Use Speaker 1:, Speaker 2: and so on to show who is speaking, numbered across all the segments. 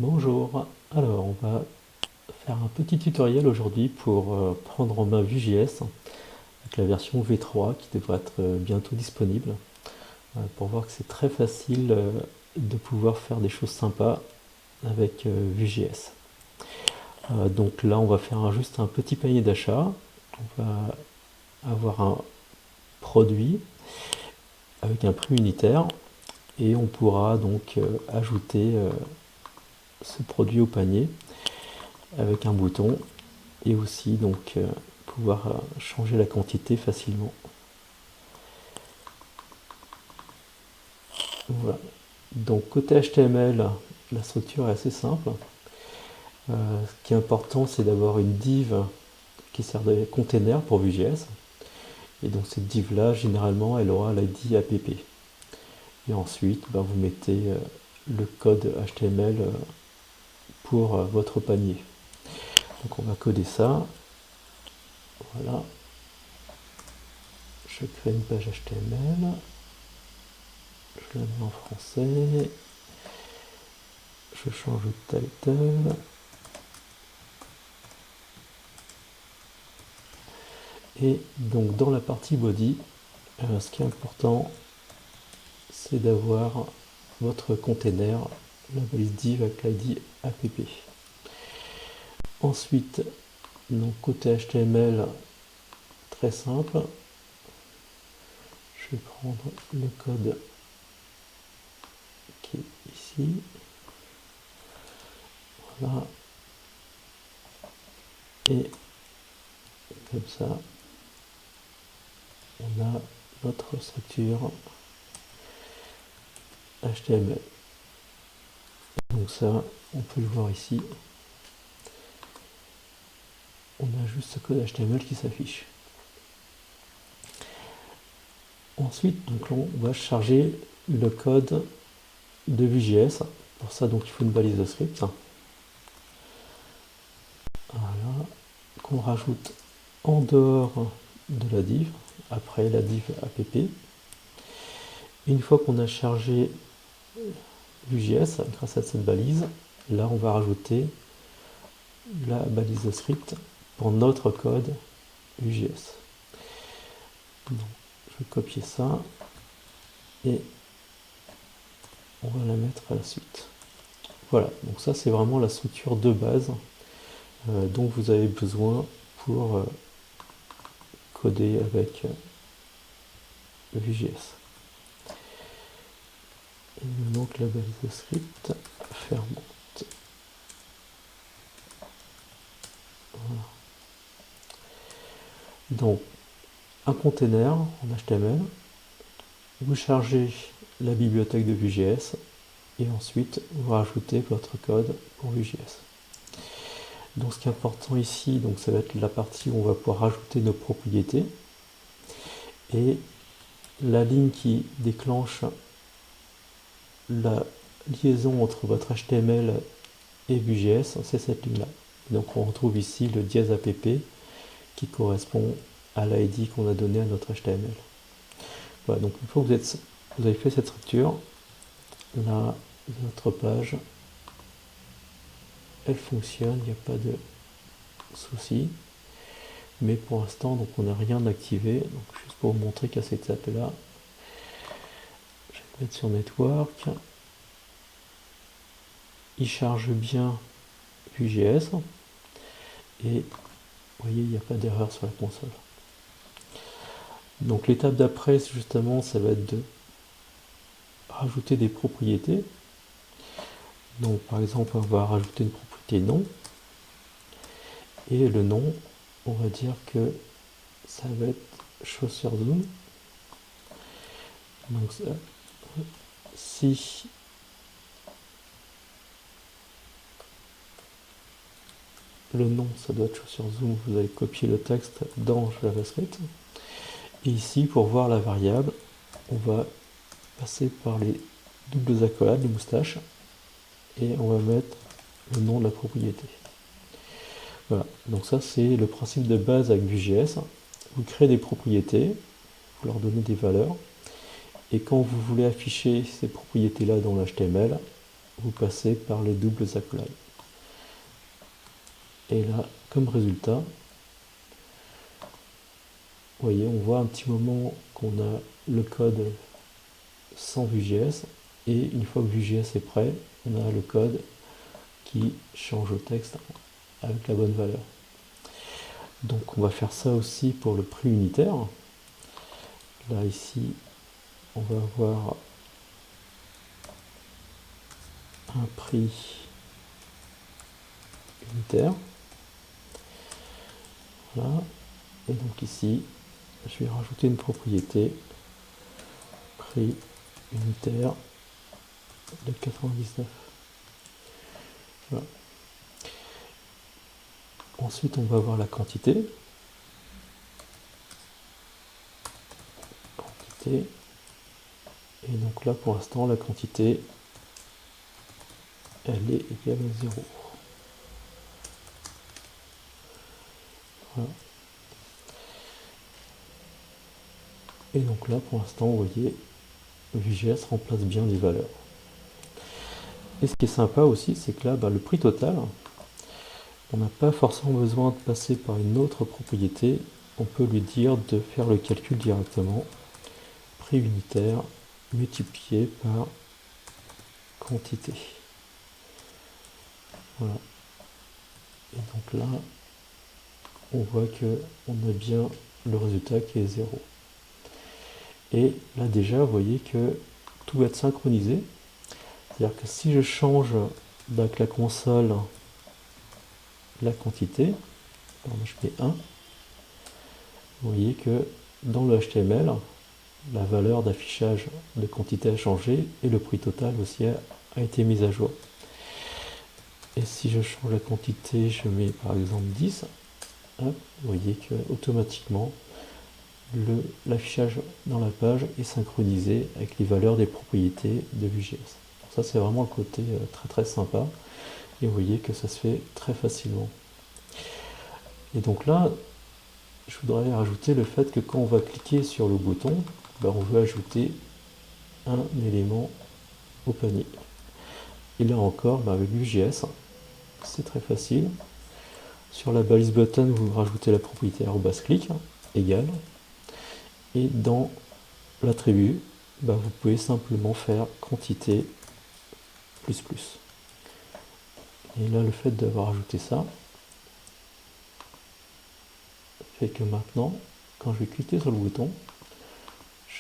Speaker 1: Bonjour, alors on va faire un petit tutoriel aujourd'hui pour prendre en main Vue.js avec la version V3 qui devrait être bientôt disponible pour voir que c'est très facile de pouvoir faire des choses sympas avec Vue.js. Donc là on va faire juste un petit panier d'achat, on va avoir un produit avec un prix unitaire et on pourra donc ajouter ce produit au panier avec un bouton et aussi donc pouvoir changer la quantité facilement. Voilà. Donc côté HTML, la structure est assez simple. Ce qui est important, c'est d'avoir une div qui sert de container pour Vue.js. Et donc cette div là, généralement, elle aura l'ID app. Et ensuite, vous mettez le code HTML pour votre panier. Donc on va coder ça. Voilà. Je crée une page HTML. Je la mets en français. Je change de title. Et donc dans la partie body, ce qui est important, c'est d'avoir votre container, la balise div avec l'id app. Ensuite, donc côté HTML, très simple, je vais prendre le code qui est ici. Voilà. Et comme ça, on a notre structure HTML. Donc ça, on peut le voir ici. On a juste ce code HTML qui s'affiche. Ensuite, donc, on va charger le code de Vue.js. Pour ça, donc, il faut une balise de script. Voilà. Qu'on rajoute en dehors de la div, après la div app. Une fois qu'on a chargé Vue.js grâce à cette balise, là, on va rajouter la balise de script pour notre code Vue.js. Donc, je vais copier ça et on va la mettre à la suite. Voilà, donc ça c'est vraiment la structure de base dont vous avez besoin pour coder avec Vue.js. Il me manque la balise de script, fermente. Voilà. Donc, un container en HTML, vous chargez la bibliothèque de Vue.js et ensuite vous rajoutez votre code pour Vue.js. Donc ce qui est important ici, donc ça va être la partie où on va pouvoir rajouter nos propriétés et la ligne qui déclenche la liaison entre votre HTML et Vue.js, c'est cette ligne là. Donc on retrouve ici le dièse app qui correspond à l'ID qu'on a donné à notre HTML. Voilà, donc une fois que vous avez fait cette structure, là, notre page, elle fonctionne, il n'y a pas de souci. Mais pour l'instant, donc on n'a rien activé. Donc juste pour vous montrer qu'à cette étape-là, je vais mettre sur Network. Il charge bien Vue.js. Et vous voyez, il n'y a pas d'erreur sur la console. Donc l'étape d'après, justement, ça va être de rajouter des propriétés. Donc par exemple, on va rajouter une propriété nom. Et le nom, on va dire que ça va être chaussure zoom. Donc si le nom, ça doit être chaussure zoom, vous allez copier le texte dans JavaScript. Et ici, pour voir la variable, on va passer par les doubles accolades, les moustaches, et on va mettre le nom de la propriété. Voilà, donc ça c'est le principe de base avec Vue.js. Vous créez des propriétés, vous leur donnez des valeurs, et quand vous voulez afficher ces propriétés-là dans l'HTML, vous passez par les doubles accolades. Et là, comme résultat, vous voyez, on voit un petit moment qu'on a le code sans Vue.js, et une fois que Vue.js est prêt, on a le code qui change au texte avec la bonne valeur. Donc on va faire ça aussi pour le prix unitaire. Là ici, on va avoir un prix unitaire. Voilà. Et donc ici, je vais rajouter une propriété prix unitaire de 99. Voilà. Ensuite, on va avoir la quantité. Et donc là, pour l'instant, la quantité, elle est égale à 0. Voilà. Et donc là, pour l'instant, vous voyez, Vue.js remplace bien les valeurs. Et ce qui est sympa aussi, c'est que là, le prix total, on n'a pas forcément besoin de passer par une autre propriété. On peut lui dire de faire le calcul directement. Prix unitaire multiplié par quantité. Voilà. Et donc là, on voit que on a bien le résultat qui est 0. Et là déjà, vous voyez que tout va être synchronisé. C'est-à-dire que si je change avec la console la quantité, je mets 1, vous voyez que dans le HTML, la valeur d'affichage de quantité a changé et le prix total aussi a été mis à jour. Et si je change la quantité, je mets par exemple 10, vous voyez que automatiquement l'affichage dans la page est synchronisé avec les valeurs des propriétés de Vue.js. Ça, c'est vraiment le côté très très sympa. Et vous voyez que ça se fait très facilement. Et donc là, je voudrais rajouter le fait que quand on va cliquer sur le bouton, on veut ajouter un élément au panier. Et là encore, avec Vue.js, c'est très facile. Sur la balise button, vous rajoutez la propriété @click égale. Et dans l'attribut, vous pouvez simplement faire quantité plus plus. Et là, le fait d'avoir ajouté ça fait que maintenant, quand je vais cliquer sur le bouton,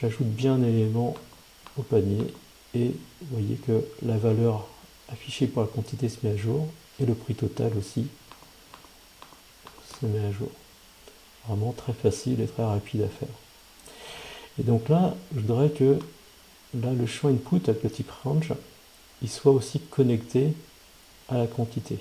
Speaker 1: j'ajoute bien un élément au panier et vous voyez que la valeur affichée par la quantité se met à jour et le prix total aussi se met à jour. Vraiment très facile et très rapide à faire. Et donc là, je voudrais que là, le champ input avec le type range, il soit aussi connecté à la quantité.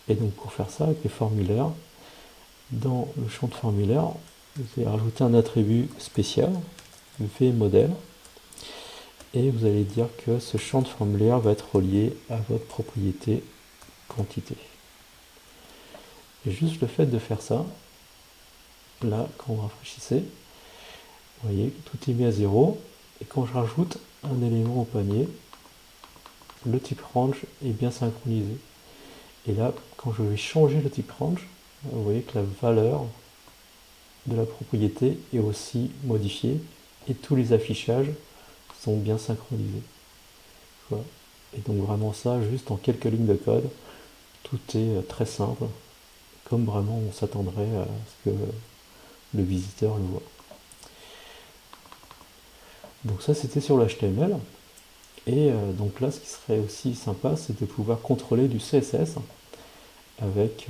Speaker 1: Et donc pour faire ça, avec les formulaires, dans le champ de formulaire, vous allez rajouter un attribut spécial, vModel, et vous allez dire que ce champ de formulaire va être relié à votre propriété quantité. Et juste le fait de faire ça, là, quand vous rafraîchissez, vous voyez que tout est mis à 0, et quand je rajoute un élément au panier, le type range est bien synchronisé. Et là, quand je vais changer le type range, vous voyez que la valeur de la propriété est aussi modifiée et tous les affichages sont bien synchronisés. Voilà. Et donc vraiment ça, juste en quelques lignes de code, tout est très simple, comme vraiment on s'attendrait à ce que le visiteur le voit. Donc ça, c'était sur l'HTML. Et donc là, ce qui serait aussi sympa, c'est de pouvoir contrôler du CSS avec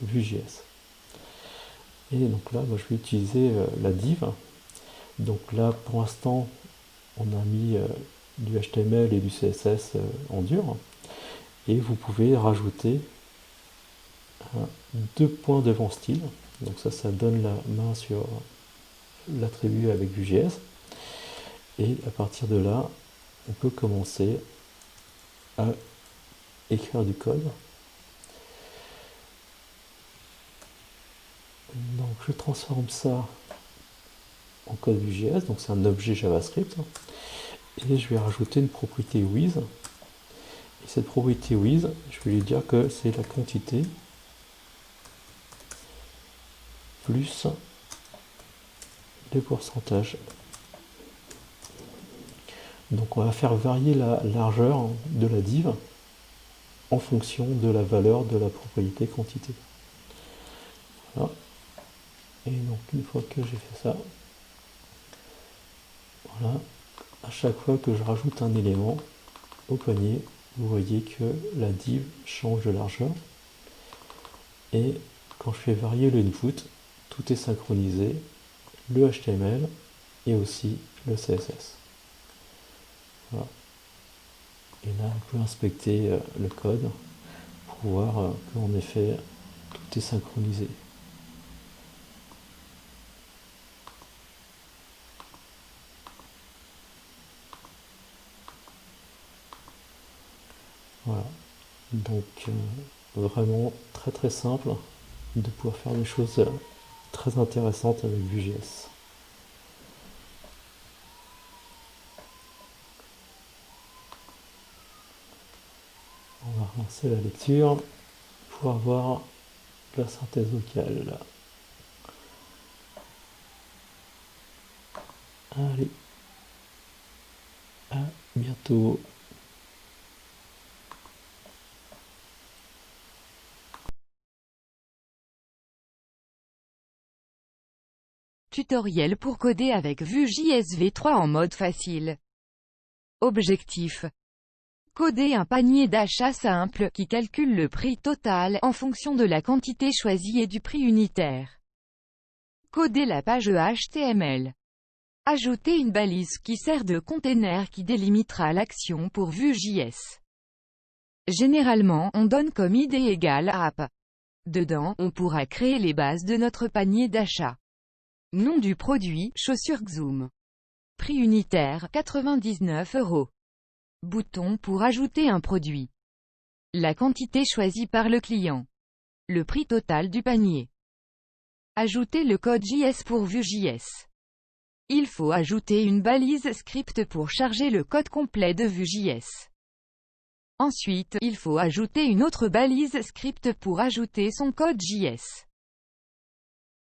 Speaker 1: Vue.js. Et donc là, je vais utiliser la div. Donc là, pour l'instant, on a mis du HTML et du CSS en dur. Et vous pouvez rajouter 2 points devant style. Donc ça donne la main sur l'attribut avec Vue.js. Et à partir de là, on peut commencer à écrire du code. Donc je transforme ça en code Vue.js, donc c'est un objet JavaScript. Et je vais rajouter une propriété with cette propriété with, je vais lui dire que c'est la quantité plus le pourcentage. Donc on va faire varier la largeur de la div en fonction de la valeur de la propriété quantité. Voilà. Et donc une fois que j'ai fait ça, voilà, à chaque fois que je rajoute un élément au panier, vous voyez que la div change de largeur. Et quand je fais varier le input, tout est synchronisé, le HTML et aussi le CSS. Voilà. Et là, on peut inspecter le code pour voir qu'en effet, tout est synchronisé. Voilà. Donc, vraiment très très simple de pouvoir faire des choses très intéressantes avec Vue.js. On va relancer la lecture pour avoir la synthèse vocale. Allez, à bientôt.
Speaker 2: Tutoriel pour coder avec Vue.js V3 en mode facile. Objectif: coder un panier d'achat simple qui calcule le prix total en fonction de la quantité choisie et du prix unitaire. Coder la page HTML. Ajouter une balise qui sert de container qui délimitera l'action pour Vue.js. Généralement, on donne comme ID égale app. Dedans, on pourra créer les bases de notre panier d'achat. Nom du produit, chaussures Xoom. Prix unitaire, 99 €. Bouton pour ajouter un produit. La quantité choisie par le client. Le prix total du panier. Ajouter le code JS pour Vue.js. Il faut ajouter une balise script pour charger le code complet de Vue.js. Ensuite, il faut ajouter une autre balise script pour ajouter son code JS.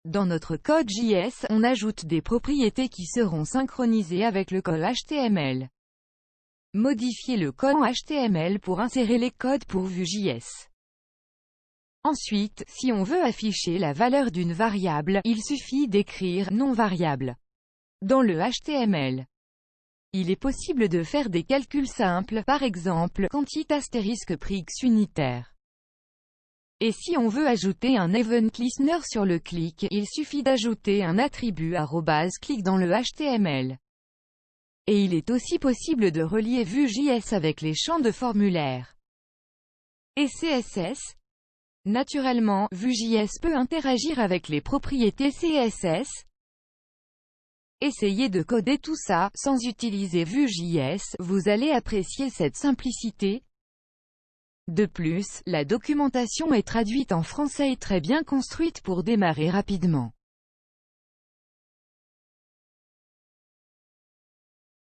Speaker 2: Dans notre code JS, on ajoute des propriétés qui seront synchronisées avec le code HTML. Modifier le code HTML pour insérer les codes pour Vue.js. Ensuite, si on veut afficher la valeur d'une variable, il suffit d'écrire non variable dans le HTML. Il est possible de faire des calculs simples, par exemple, quantité astérisque prix x unitaire. Et si on veut ajouter un event listener sur le clic, il suffit d'ajouter un attribut @click dans le HTML. Et il est aussi possible de relier Vue.js avec les champs de formulaire et CSS. Naturellement, Vue.js peut interagir avec les propriétés CSS. Essayez de coder tout ça, sans utiliser Vue.js, vous allez apprécier cette simplicité. De plus, la documentation est traduite en français et très bien construite pour démarrer rapidement.